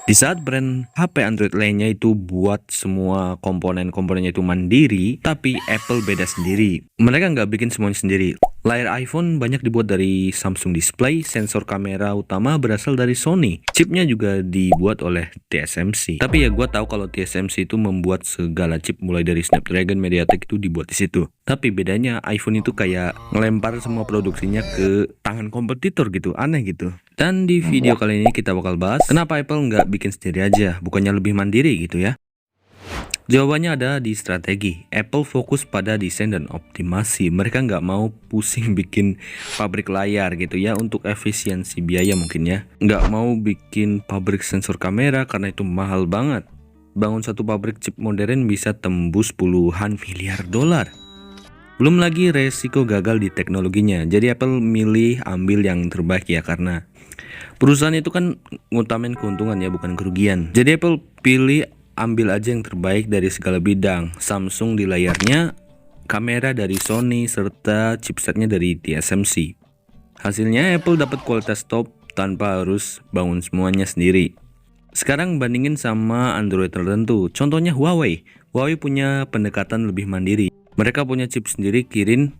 Di saat brand HP Android lainnya itu buat semua komponen-komponennya itu mandiri, tapi Apple beda sendiri. Mereka nggak bikin semuanya sendiri. Layar iPhone banyak dibuat dari Samsung Display, sensor kamera utama berasal dari Sony. Chipnya juga dibuat oleh TSMC. Tapi ya gue tahu kalau TSMC itu membuat segala chip mulai dari Snapdragon, MediaTek itu dibuat di situ. Tapi bedanya iPhone itu kayak ngelempar semua produksinya ke tangan kompetitor gitu, aneh gitu. Dan di video kali ini kita bakal bahas kenapa Apple nggak bikin sendiri aja, bukannya lebih mandiri gitu ya. Jawabannya ada di strategi. Apple fokus pada desain dan optimasi. Mereka nggak mau pusing bikin pabrik layar gitu ya, untuk efisiensi biaya mungkin ya. Nggak mau bikin pabrik sensor kamera karena itu mahal banget. Bangun satu pabrik chip modern bisa tembus puluhan miliar dolar. Belum lagi resiko gagal di teknologinya. Jadi Apple milih ambil yang terbaik ya, karena perusahaan itu kan ngutamain keuntungan ya, bukan kerugian. Jadi Apple pilih ambil aja yang terbaik dari segala bidang. Samsung di layarnya, kamera dari Sony, serta chipsetnya dari TSMC. Hasilnya Apple dapat kualitas top tanpa harus bangun semuanya sendiri. Sekarang bandingin sama Android tertentu. Contohnya Huawei. Huawei punya pendekatan lebih mandiri. Mereka punya chip sendiri, Kirin.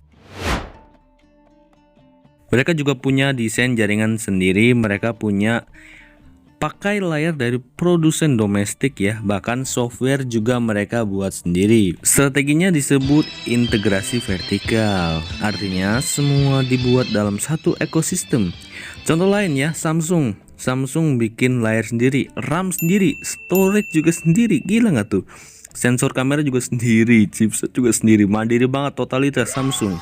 Mereka juga punya desain jaringan sendiri. Mereka punya pakai layar dari produsen domestik ya, bahkan software juga mereka buat sendiri. Strateginya disebut integrasi vertikal, artinya semua dibuat dalam satu ekosistem. Contoh lain ya, Samsung bikin layar sendiri, RAM sendiri, storage juga sendiri, gila nggak tuh? Sensor kamera juga sendiri, chipset juga sendiri, mandiri banget totalitas Samsung.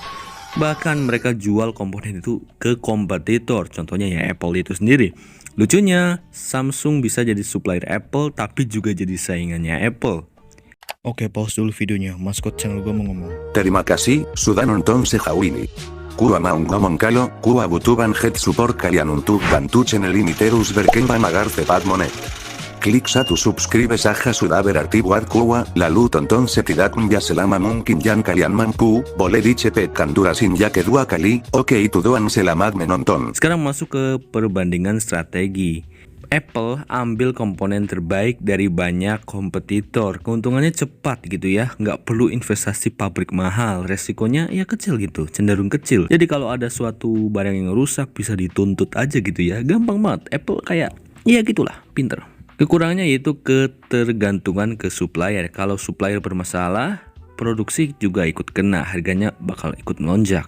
Bahkan mereka jual komponen itu ke kompetitor, contohnya ya Apple itu sendiri. Lucunya, Samsung bisa jadi supplier Apple tapi juga jadi saingannya Apple. Oke, pause dulu videonya. Maskot channel gue mau ngomong. Terima kasih, sudah nonton sejauh Kua maung ngomong kalo, kua butuban head support kalian untuk bantu channel ini terus berkembang agar cepat monet. Klik satu subscribe saja sudah berarti buat kua, lalu tonton setidaknya selama mungkin yang kalian mampu, boleh dicepetkan durasinya kedua kali, oke itu doang selamat menonton. Sekarang masuk ke perbandingan strategi. Apple ambil komponen terbaik dari banyak kompetitor, keuntungannya cepat gitu ya, nggak perlu investasi pabrik mahal, resikonya ya kecil gitu, cenderung kecil. Jadi kalau ada suatu barang yang rusak bisa dituntut aja gitu ya, gampang banget. Apple kayak, ya gitulah, pinter. Kekurangannya yaitu ketergantungan ke supplier. Kalau supplier bermasalah, produksi juga ikut kena, harganya bakal ikut melonjak.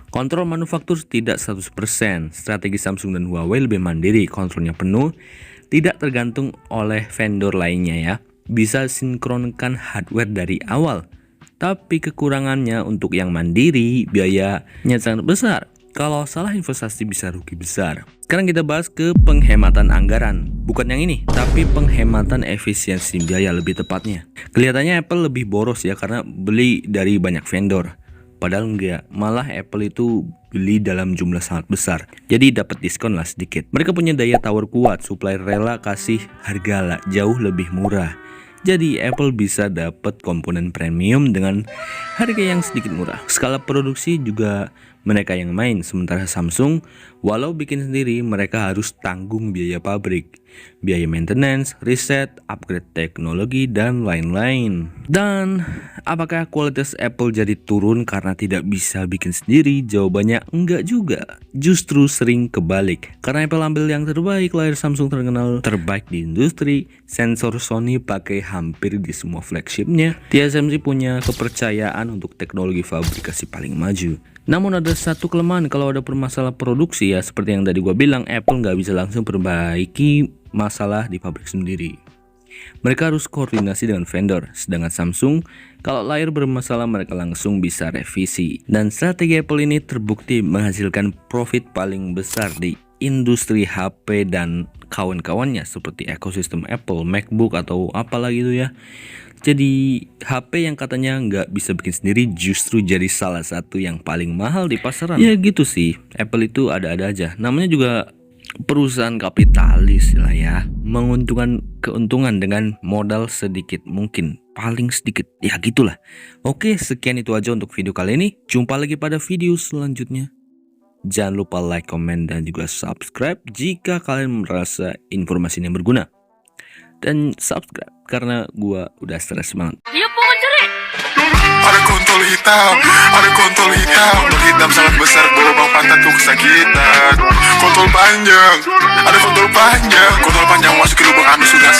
Kontrol manufaktur tidak 100%. Strategi Samsung dan Huawei lebih mandiri, kontrolnya penuh, tidak tergantung oleh vendor lainnya ya. Bisa sinkronkan hardware dari awal. Tapi kekurangannya untuk yang mandiri, biayanya sangat besar. Kalau salah investasi bisa rugi besar. Sekarang kita bahas ke penghematan anggaran. Bukan yang ini, tapi penghematan efisiensi biaya lebih tepatnya. Kelihatannya Apple lebih boros ya, karena beli dari banyak vendor. Padahal enggak, malah Apple itu beli dalam jumlah sangat besar. Jadi dapat diskon lah sedikit. Mereka punya daya tawar kuat, supplier rela kasih harga lah jauh lebih murah. Jadi Apple bisa dapat komponen premium dengan harga yang sedikit murah. Skala produksi juga mereka yang main, sementara Samsung walau bikin sendiri mereka harus tanggung biaya pabrik, biaya maintenance, riset, upgrade teknologi, dan lain-lain. Dan apakah kualitas Apple jadi turun karena tidak bisa bikin sendiri? Jawabannya enggak juga, justru sering kebalik. Karena Apple ambil yang terbaik, layar Samsung terkenal terbaik di industri, sensor Sony pakai hampir di semua flagshipnya, TSMC punya kepercayaan untuk teknologi fabrikasi paling maju. Namun ada satu kelemahan kalau ada permasalahan produksi ya, seperti yang tadi gua bilang, Apple nggak bisa langsung perbaiki masalah di pabrik sendiri. Mereka harus koordinasi dengan vendor, sedangkan Samsung kalau layar bermasalah mereka langsung bisa revisi. Dan strategi Apple ini terbukti menghasilkan profit paling besar di industri HP dan kawan-kawannya seperti ekosistem Apple, MacBook atau apalah gitu ya. Jadi HP yang katanya nggak bisa bikin sendiri justru jadi salah satu yang paling mahal di pasaran. Ya gitu sih, Apple itu ada-ada aja. Namanya juga perusahaan kapitalis lah ya, menguntungkan keuntungan dengan modal sedikit mungkin, paling sedikit, ya gitulah. Oke, sekian itu aja untuk video kali ini. Jumpa lagi pada video selanjutnya. Jangan lupa like, comment, dan juga subscribe jika kalian merasa informasi ini berguna. dan subscribe karena gua udah stres banget. Ada kontol hitam, ada kontol hitam. Kontol hitam sangat besar, berlubang pantat tuh kesakitan. Kontol panjang, ada kontol panjang. Kontol panjang masuk ke lubang anus sudah